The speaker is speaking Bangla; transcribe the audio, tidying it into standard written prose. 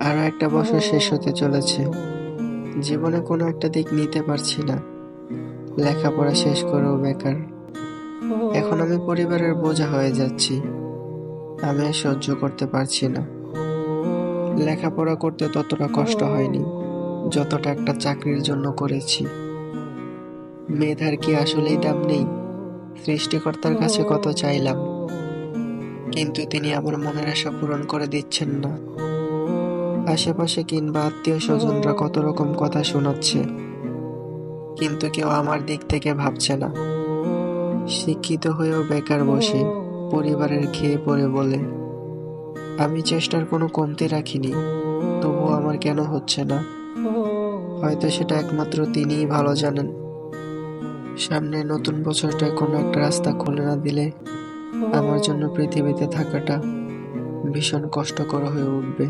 আরো একটা বছর শেষ হতে চলেছে। জীবনে কোনো একটা দিক নিতে পারছি না। লেখাপড়া শেষ করেও বেকার। এখন আমি পরিবারের বোঝা হয়ে যাচ্ছি। আমি আর সহ্য করতে পারছি না। লেখাপড়া করতে ততটা কষ্ট হয়নি যতটা একটা চাকরির জন্য করেছি। মেধার কি আসলেই দাম নেই? সৃষ্টিকর্তার কাছে কত চাইলাম, কিন্তু তিনি আমার মনের আশা পূরণ করে দিচ্ছেন না। আশেপাশে কিংবা আত্মীয় স্বজনরা কত রকম কথা শোনাচ্ছে, কিন্তু কেউ আমার দিক থেকে ভাবছে না। শিক্ষিত হয়েও বেকার বসে, পরিবারের খেয়ে পড়ে বলে। আমি চেষ্টার কোনো কমতি রাখিনি, তবুও আমার কেন হচ্ছে না? হয়তো সেটা একমাত্র তিনিই ভালো জানেন। সামনে নতুন বছরটায় কোনো একটা রাস্তা খুলে না দিলে আমার জন্য পৃথিবীতে থাকাটা ভীষণ কষ্টকর হয়ে উঠবে।